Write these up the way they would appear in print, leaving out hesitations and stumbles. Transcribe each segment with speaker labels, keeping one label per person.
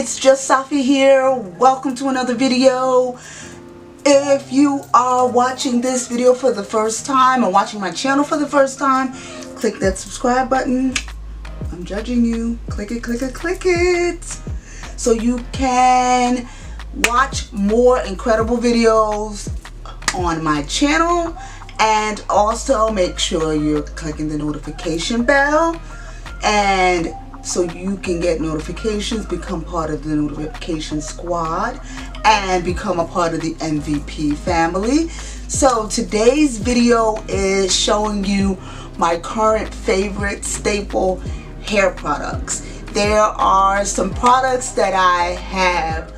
Speaker 1: it's just Safi here. Welcome to another video. If you are watching this video for the first time or watching my channel for the first time, click that subscribe button. I'm judging you. Click it, click it, click it. So you can watch more incredible videos on my channel, and also make sure you're clicking the notification bell, and so you can get notifications, become part of the notification squad, and become a part of the MVP family. So today's video is showing you my current favorite staple hair products. There are some products that I have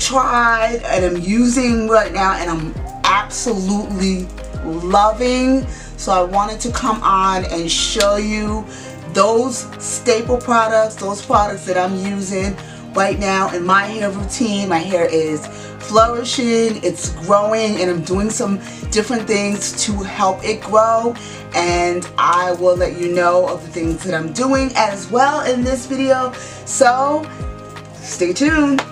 Speaker 1: tried and I'm using right now and I'm absolutely loving. So I wanted to come on and show you those staple products, those products that I'm using right now in my hair routine. My hair is flourishing, it's growing, and I'm doing some different things to help it grow, and I will let you know of the things that I'm doing as well in this video, so stay tuned.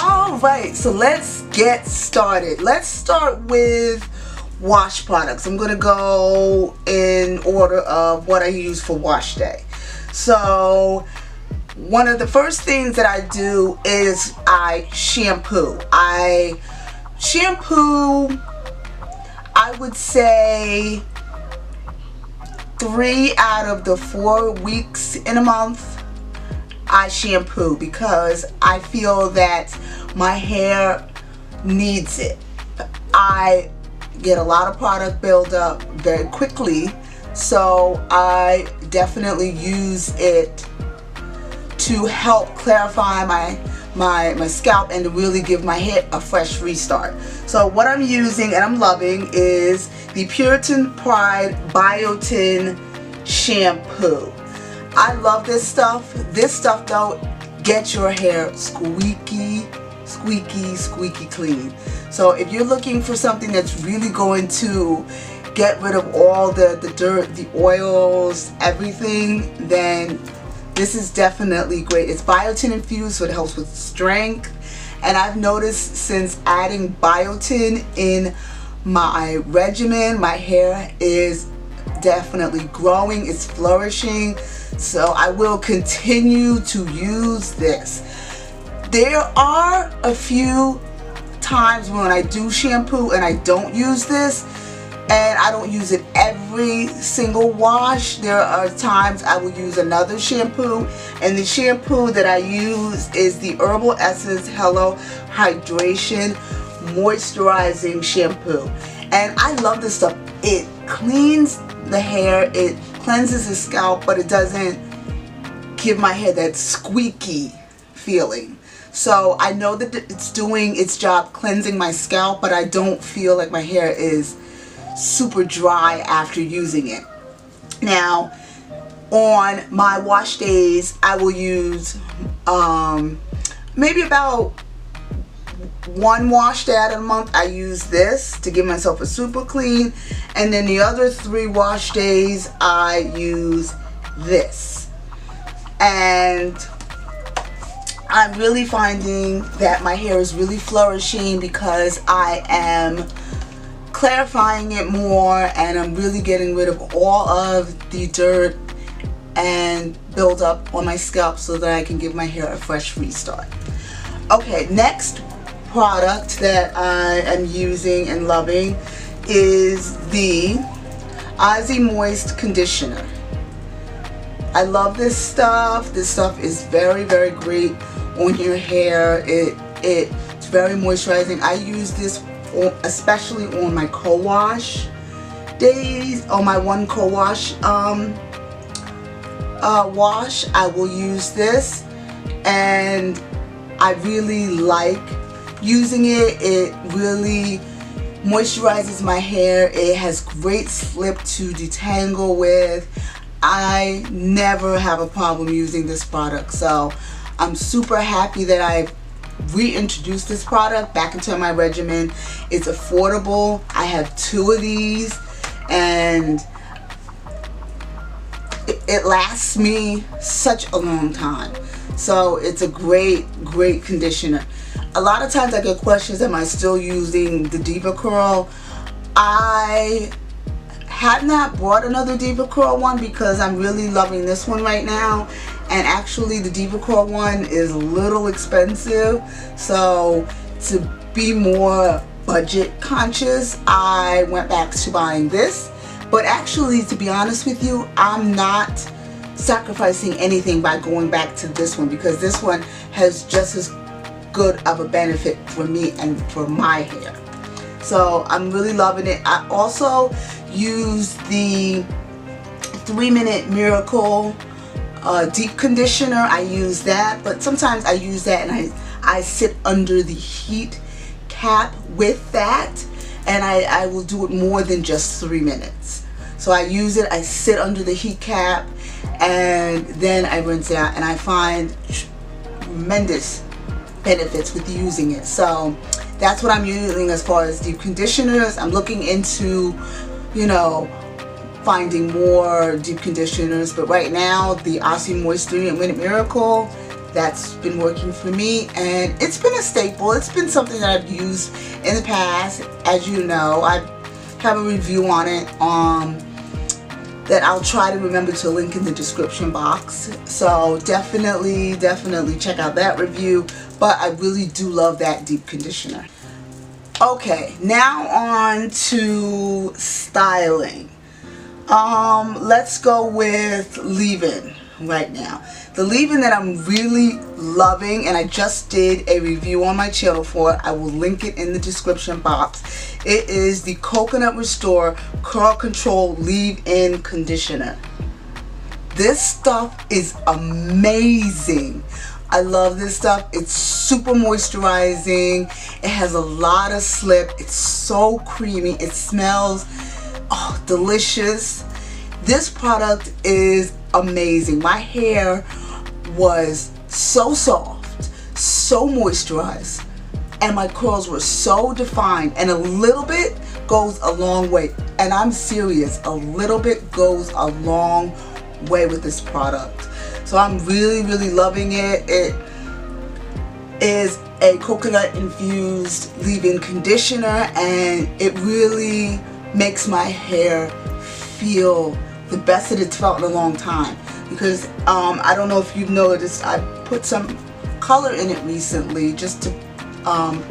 Speaker 1: Alright, so let's get started. Let's start with wash products. I'm going to go in order of what I use for wash day. So one of the first things that I do is I shampoo. I would say 3 out of the 4 weeks in a month I shampoo, because I feel that my hair needs it. I get a lot of product build up very quickly, so I definitely use it to help clarify my scalp and to really give my hair a fresh restart. So what I'm using and I'm loving is the Puritan Pride Biotin shampoo. I love this stuff. This stuff though gets your hair squeaky clean. So if you're looking for something that's really going to get rid of all the dirt, the oils, everything, then this is definitely great. It's biotin infused, so it helps with strength. And I've noticed since adding biotin in my regimen, my hair is definitely growing, it's flourishing. So I will continue to use this. There are a few times when I do shampoo and I don't use this, and I don't use it every single wash. There are times I will use another shampoo, and the shampoo that I use is the Herbal Essence Hello Hydration Moisturizing Shampoo. And I love this stuff. It cleans the hair, it cleanses the scalp, but it doesn't give my hair that squeaky feeling. So I know that it's doing its job cleansing my scalp, but I don't feel like my hair is super dry after using it. Now, on my wash days, I will use maybe about 1 wash day out of the month. I use this to give myself a super clean, and then the other 3 wash days I use this. And I'm really finding that my hair is really flourishing because I am clarifying it more, and I'm really getting rid of all of the dirt and build up on my scalp so that I can give my hair a fresh restart. Okay, next product that I am using and loving is the Aussie Moist Conditioner. I love this stuff. This stuff is very great on your hair. It's very moisturizing. I use this especially on my co-wash days, on my 1 co-wash wash. I will use this, and I really like using it. It really moisturizes my hair. It has great slip to detangle with. I never have a problem using this product, so I'm super happy that I've reintroduced this product back into my regimen. It's affordable. I have 2 of these, and it lasts me such a long time. So it's a great conditioner. A lot of times I get questions, am I still using the Diva Curl? I have not bought another Diva Curl one because I'm really loving this one right now. And actually the Diva Curl one is a little expensive. So to be more budget conscious, I went back to buying this. But actually, to be honest with you, I'm not sacrificing anything by going back to this one, because this one has just as good of a benefit for me and for my hair. So I'm really loving it. I also use the 3-Minute Miracle deep conditioner. I use that, but sometimes I use that and I sit under the heat cap with that, and I will do it more than just 3 minutes. So I use it, I sit under the heat cap, and then I rinse it out, and I find tremendous benefits with using it. So that's what I'm using as far as deep conditioners. I'm looking into, you know, finding more deep conditioners, but right now the Aussie Moist 3-Minute Miracle, that's been working for me, and it's been a staple. It's been something that I've used in the past. As you know, I have a review on it that I'll try to remember to link in the description box. So definitely check out that review. But I really do love that deep conditioner. Okay, now on to styling. Let's go with leave-in right now. The leave-in that I'm really loving, and I just did a review on my channel for it, I will link it in the description box. It is the Coconut Restore Curl Control Leave-In Conditioner. This stuff is amazing. I love this stuff. It's super moisturizing. It has a lot of slip. It's so creamy. It smells delicious. This product is amazing. My hair was so soft, so moisturized, and my curls were so defined, and a little bit goes a long way. And I'm serious, a little bit goes a long way with this product. So I'm really loving it. It is a coconut infused leave-in conditioner, and it really makes my hair feel the best that it's felt in a long time. Because I don't know if you've noticed, I put some color in it recently just to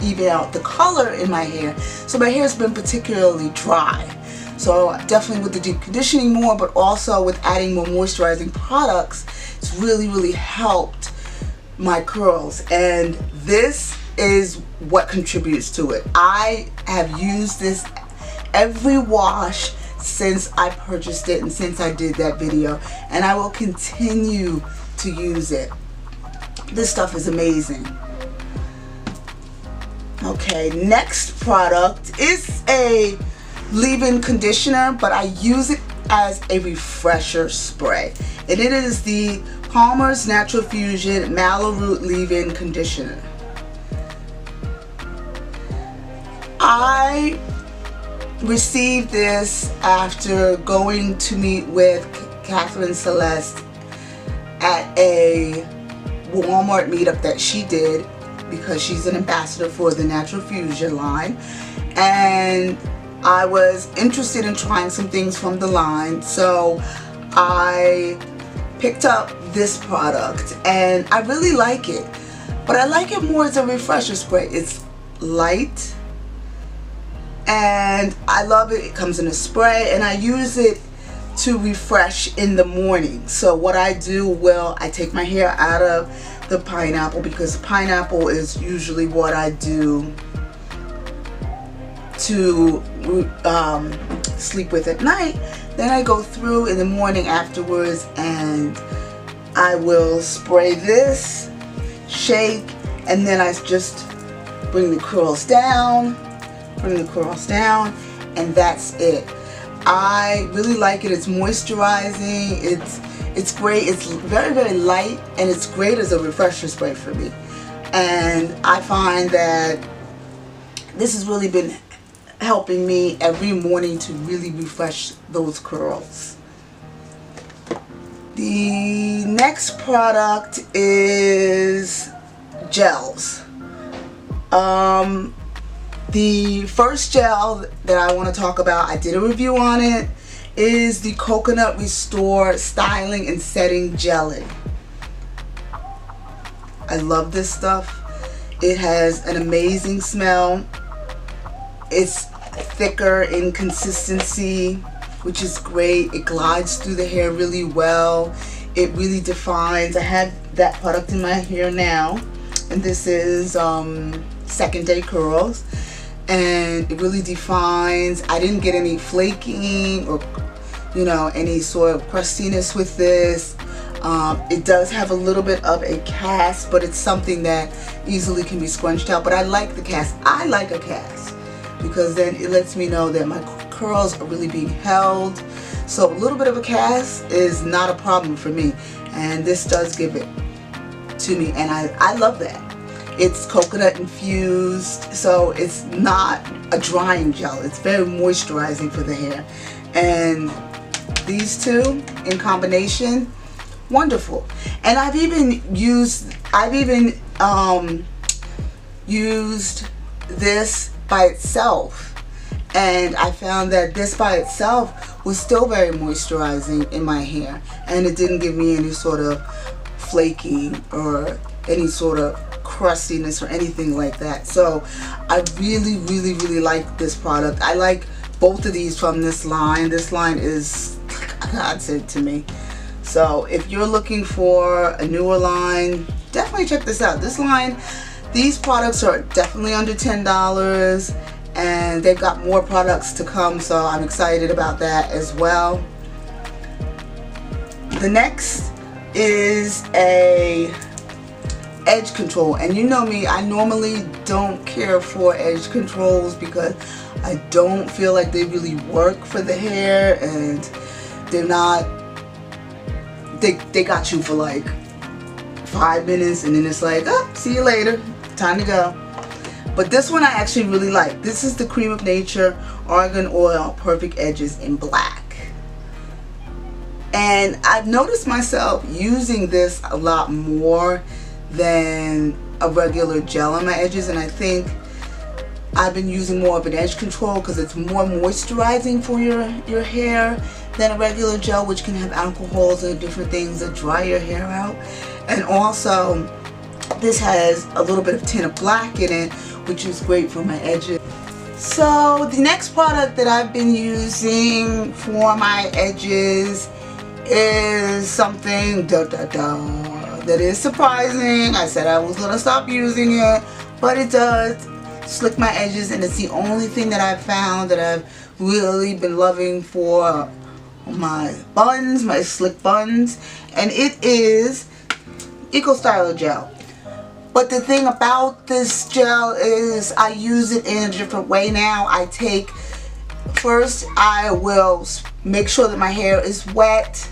Speaker 1: even out the color in my hair. So my hair has been particularly dry. So definitely with the deep conditioning more, but also with adding more moisturizing products, it's really helped my curls. And this is what contributes to it. I have used this every wash since I purchased it and since I did that video, and I will continue to use it. This stuff is amazing. Okay, next product is a leave-in conditioner, but I use it as a refresher spray, and it is the Palmer's Natural Fusion Mallow Root Leave-In Conditioner. I received this after going to meet with Catherine Celeste at a Walmart meetup that she did, because she's an ambassador for the Natural Fusion line, and I was interested in trying some things from the line, so I picked up this product and I really like it, but I like it more as a refresher spray. It's light and I love it. It comes in a spray, and I use it to refresh in the morning. So what I do, well, I take my hair out of the pineapple, because pineapple is usually what I do to sleep with at night. Then I go through in the morning afterwards and I will spray this, shake, and then I just bring the curls down, and that's it. I really like it. It's moisturizing. It's great. It's very light, and it's great as a refresher spray for me. And I find that this has really been helping me every morning to really refresh those curls. The next product is gels. The first gel that I want to talk about, I did a review on it, is the Coconut Restore Styling and Setting Jelly. I love this stuff. It has an amazing smell. It's thicker in consistency, which is great. It glides through the hair really well. It really defines. I have that product in my hair now, and this is Second Day Curls, and it really defines. I didn't get any flaking or any sort of crustiness with this. It does have a little bit of a cast, but it's something that easily can be scrunched out. But I like the cast. I like a cast because then it lets me know that my curls are really being held. So a little bit of a cast is not a problem for me, and this does give it to me, and I love that. It's coconut infused, so it's not a drying gel. It's very moisturizing for the hair, and these two in combination, wonderful. And I've even used this by itself, and I found that this by itself was still very moisturizing in my hair, and it didn't give me any sort of flaking or any sort of crustiness or anything like that. So I really, really, really like this product. I like both of these from this line. This line is a godsend to me. So if you're looking for a newer line, definitely check this out. This line, these products are definitely under $10, and they've got more products to come, so I'm excited about that as well. The next is a edge control, and you know me, I normally don't care for edge controls because I don't feel like they really work for the hair, and they're not, they got you for like 5 minutes, and then it's like, oh, see you later, time to go. But this one I actually really like. This is the Cream of Nature Argan Oil Perfect Edges in black. And I've noticed myself using this a lot more than a regular gel on my edges, and I think I've been using more of an edge control because it's more moisturizing for your hair than a regular gel, which can have alcohols and different things that dry your hair out. And also this has a little bit of tint of black in it, which is great for my edges. So the next product that I've been using for my edges is something that is surprising. I said I was going to stop using it, but it does slick my edges, and it's the only thing that I've found that I've really been loving for my buns, my slick buns, and it is Eco Styler Gel. But the thing about this gel is I use it in a different way now. First I will make sure that my hair is wet,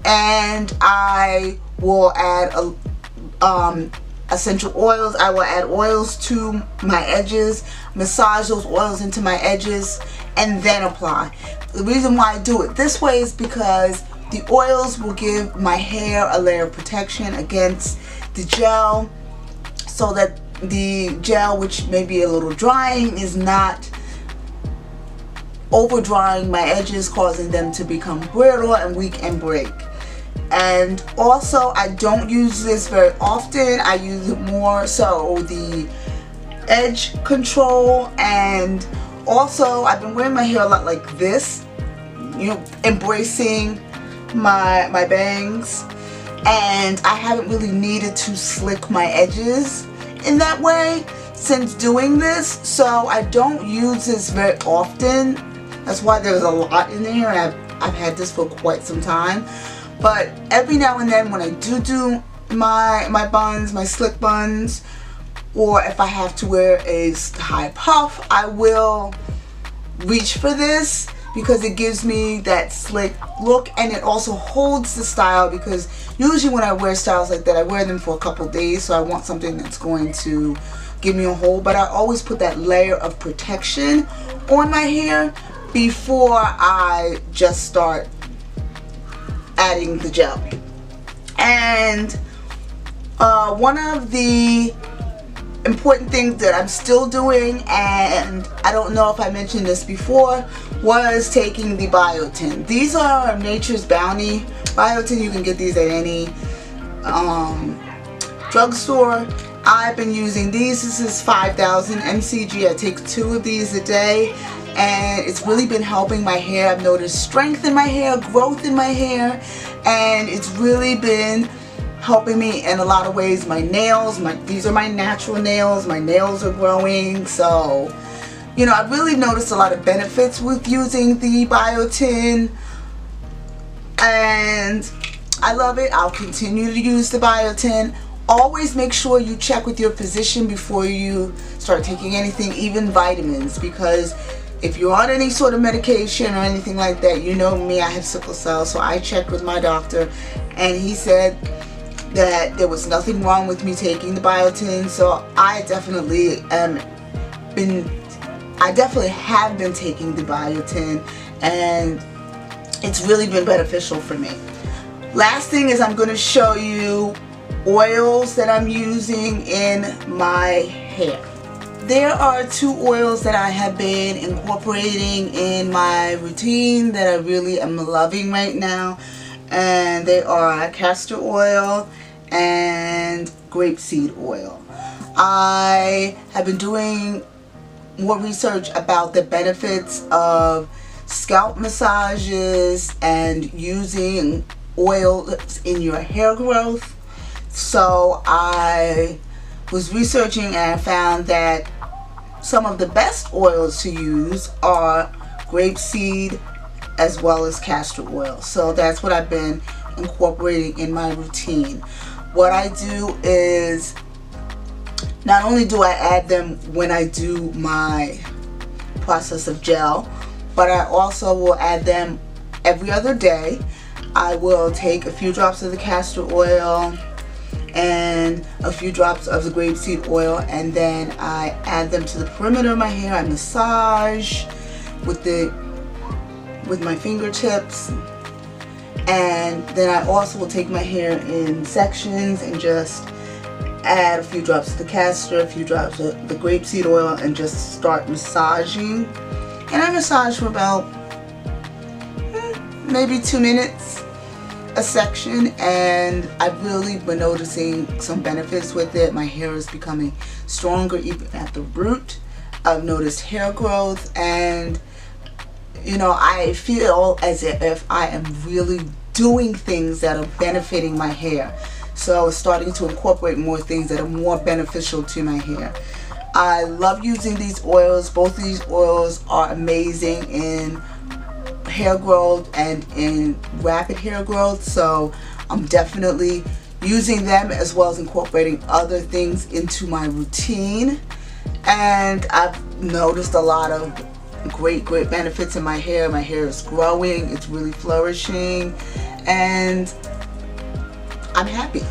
Speaker 1: and I will add essential oils. I will add oils to my edges, massage those oils into my edges, and then apply. The reason why I do it this way is because the oils will give my hair a layer of protection against the gel, so that the gel, which may be a little drying, is not over drying my edges, causing them to become brittle and weak and break. And also, I don't use this very often. I use it more so the edge control, and also I've been wearing my hair a lot like this, embracing my bangs, and I haven't really needed to slick my edges in that way since doing this, so I don't use this very often. That's why there's a lot in there, and I've had this for quite some time. But every now and then when I do my buns, my slick buns, or if I have to wear a high puff, I will reach for this because it gives me that slick look, and it also holds the style, because usually when I wear styles like that, I wear them for a couple days, so I want something that's going to give me a hold. But I always put that layer of protection on my hair before I just start adding the gel. And one of the important things that I'm still doing, and I don't know if I mentioned this before, was taking the biotin. These are Nature's Bounty biotin. You can get these at any drugstore. I've been using these. This is 5,000 mcg. I take 2 of these a day, and it's really been helping my hair. I've noticed strength in my hair, growth in my hair, and it's really been helping me in a lot of ways. My nails, these are my natural nails. My nails are growing. So, you know, I've really noticed a lot of benefits with using the biotin, and I love it. I'll continue to use the biotin. Always make sure you check with your physician before you start taking anything, even vitamins, because if you're on any sort of medication or anything like that, you know me, I have sickle cell, so I checked with my doctor, and he said that there was nothing wrong with me taking the biotin. So I definitely have been taking the biotin, and it's really been beneficial for me. Last thing is I'm going to show you oils that I'm using in my hair. There are 2 oils that I have been incorporating in my routine that I really am loving right now, and they are castor oil and grapeseed oil. I have been doing more research about the benefits of scalp massages and using oils in your hair growth. So I was researching, and I found that some of the best oils to use are grapeseed as well as castor oil. So that's what I've been incorporating in my routine. What I do is, not only do I add them when I do my process of gel, but I also will add them every other day. I will take a few drops of the castor oil and a few drops of the grapeseed oil, and then I add them to the perimeter of my hair. I massage with my fingertips, and then I also will take my hair in sections and just add a few drops of the castor, a few drops of the grapeseed oil, and just start massaging. And I massage for about maybe 2 minutes a section, and I've really been noticing some benefits with it. My hair is becoming stronger even at the root. I've noticed hair growth, and you know, I feel as if I am really doing things that are benefiting my hair. So starting to incorporate more things that are more beneficial to my hair. I love using these oils. Both of these oils are amazing in hair growth and in rapid hair growth. So I'm definitely using them, as well as incorporating other things into my routine. And I've noticed a lot of great benefits in my hair. My hair is growing, it's really flourishing, and I'm happy.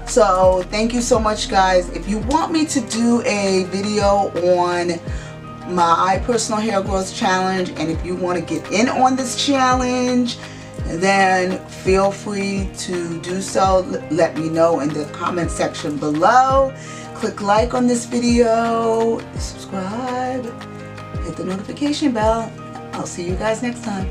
Speaker 1: So thank you so much, guys. If you want me to do a video on my personal hair growth challenge, and if you want to get in on this challenge, then feel free to do so. Let me know in the comment section below. Click like on this video, subscribe, hit the notification bell. I'll see you guys next time.